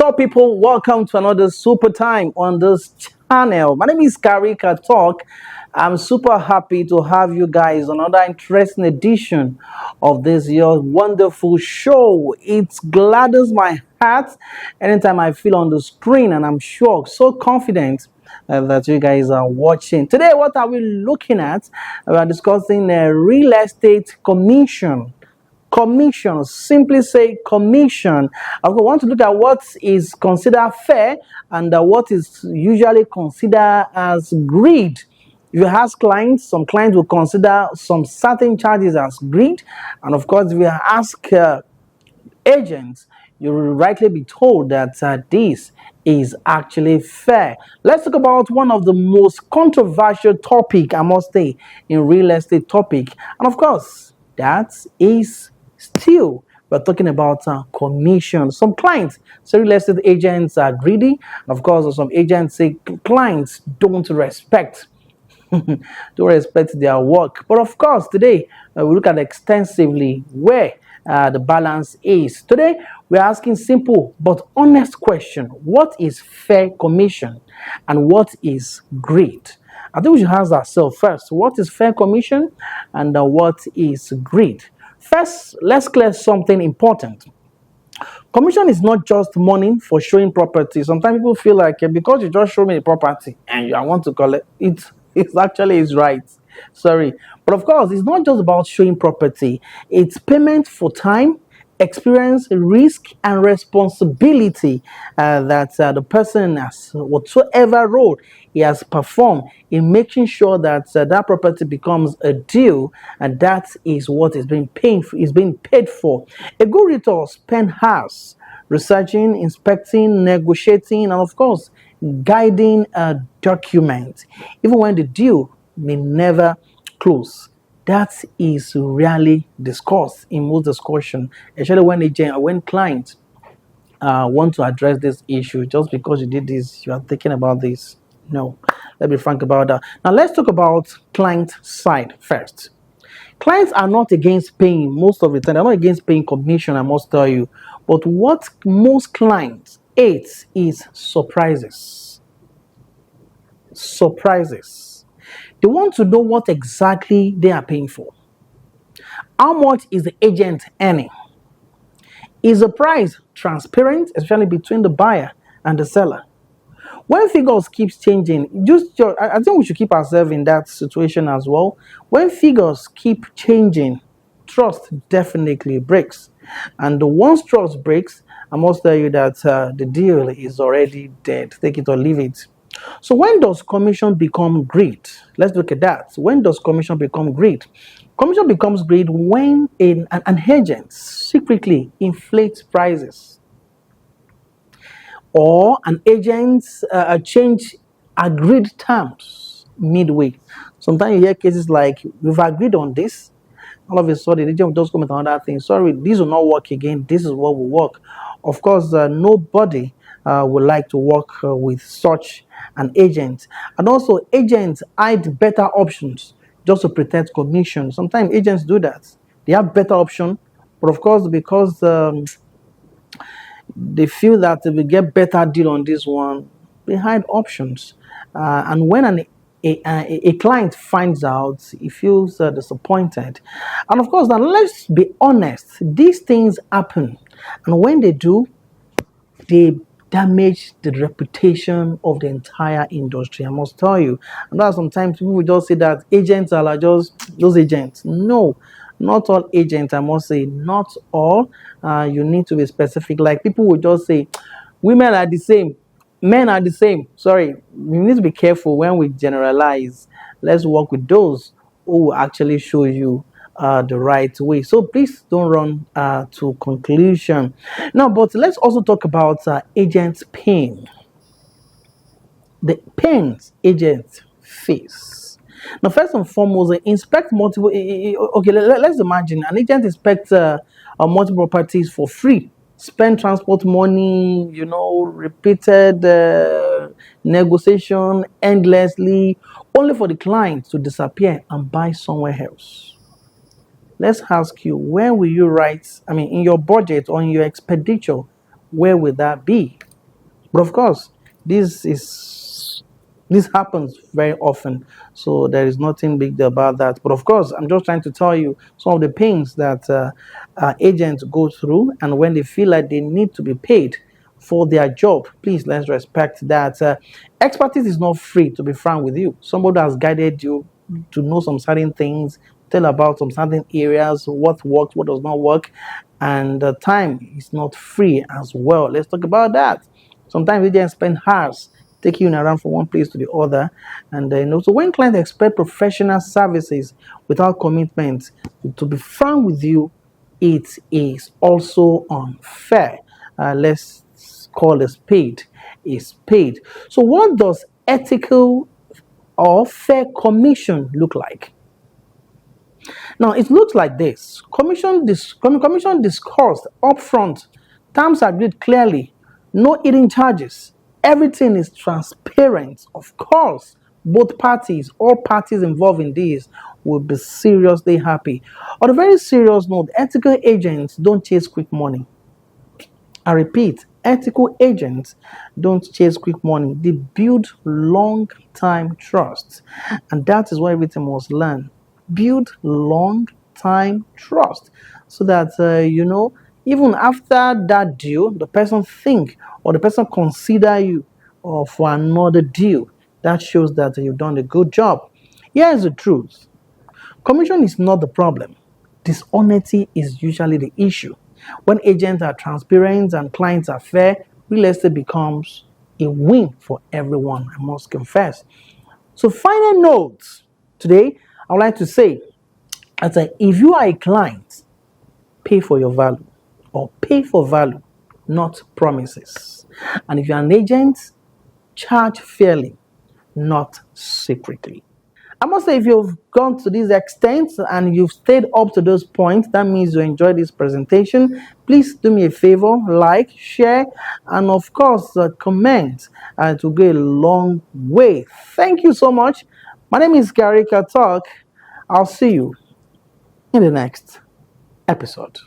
up, people? Welcome to another super time on this channel. My name is Karikatalk. I'm super happy to have you guys on another interesting edition of this your wonderful show. It gladdens my heart anytime I feel on the screen, and I'm sure, so confident that you guys are watching. Today, what are we looking at? We are discussing real estate commission. Commission, simply say commission. I want to look at what is considered fair and what is usually considered as greed. If you ask clients, some clients will consider some certain charges as greed, and of course, if you ask agents, you will rightly be told that this is actually fair. Let's talk about one of the most controversial topic, I must say, in real estate topic, and of course, that is still we're talking about commission. Some clients say real estate agents are greedy. Of course, some agents say clients don't respect their work. But of course, today we look at extensively where the balance is. Today, we're asking simple but honest question: what is fair commission and what is greed? I think we should ask ourselves first: what is fair commission and what is greed? First, let's clear something important. Commission is not just money for showing property. Sometimes people feel like because you just show me a property and I want to collect it, it actually is right. Sorry. But of course, it's not just about showing property. It's payment for time, experience, risk, and responsibility that the person has, whatsoever role he has performed in making sure that that property becomes a deal, and that is what is being paid for. A good realtor spends hours researching, inspecting, negotiating, and of course, guiding a document, even when the deal may never close. That is rarely discussed in most discussion, especially when clients want to address this issue. Just because you did this, you are thinking about this. No, let's be frank about that. Now let's talk about client side first. Clients are not against paying most of the time. They're not against paying commission, I must tell you. But what most clients hate is surprises. Surprises. They want to know what exactly they are paying for. How much is the agent earning? Is the price transparent, especially between the buyer and the seller? When figures keeps changing, I think we should keep ourselves in that situation as well. When figures keep changing, trust definitely breaks. And once trust breaks, I must tell you that the deal is already dead. Take it or leave it. So when does commission become greed? Let's look at that. When does commission become greed? Commission becomes greed when an agent secretly inflates prices, or an agent change agreed terms midway. Sometimes you hear cases like, we've agreed on this, all of a sudden the agent will just come with another thing. Sorry, this will not work again. This is what will work. Of course, nobody would like to work with such an agent. And also, agents hide better options just to protect commission. Sometimes agents do that. They have better option, but of course, because they feel that they will get better deal on this one, they hide options. And when a client finds out, he feels disappointed. And of course, now let's be honest, these things happen. And when they do, they damage the reputation of the entire industry. I must tell you. And that's sometimes people will just say that agents are like just those agents. No, not all agents, I must say, not all. You need to be specific. Like people will just say, women are the same, men are the same. Sorry, we need to be careful when we generalize. Let's work with those who will actually show you the right way. So please don't run to conclusion. Now, but let's also talk about agents' pain. The pains agents face. Now, first and foremost, inspect multiple. Okay, let's imagine an agent inspects multiple properties for free. Spend transport money, repeated negotiation endlessly, only for the client to disappear and buy somewhere else. Let's ask you, where will you write, in your budget or in your expenditure, where will that be? But of course, this is this happens very often, so there is nothing big about that. But of course, I'm just trying to tell you some of the pains that agents go through, and when they feel like they need to be paid for their job, please let's respect that. Expertise is not free, to be frank with you. Somebody has guided you to know some certain things, tell about some certain areas, what works, what does not work, and time is not free as well. Let's talk about that. Sometimes agents spend hours taking you around from one place to the other, and so when clients expect professional services without commitment, to be frank with you, it is also unfair. Let's call a spade a spade. So, what does ethical or fair commission look like? Now, it looks like this. Commission discussed upfront, terms agreed clearly, no hidden charges. Everything is transparent. Of course, both parties, all parties involved in this, will be seriously happy. On a very serious note, ethical agents don't chase quick money. I repeat, ethical agents don't chase quick money. They build long-time trust. And that is what everything must learn. Build long-time trust. So that, even after that deal, the person think or the person consider you for another deal. That shows that you've done a good job. Here is the truth. Commission is not the problem. Dishonesty is usually the issue. When agents are transparent and clients are fair, real estate becomes a win for everyone, I must confess. So, final notes today, I would like to say that if you are a client, pay for your value or pay for value, not promises. And if you're an agent, charge fairly, not secretly. I must say, if you've gone to this extent and you've stayed up to those points, that means you enjoyed this presentation. Please do me a favor, like, share, and of course, comment. It will go a long way. Thank you so much. My name is Karikatalk. I'll see you in the next episode.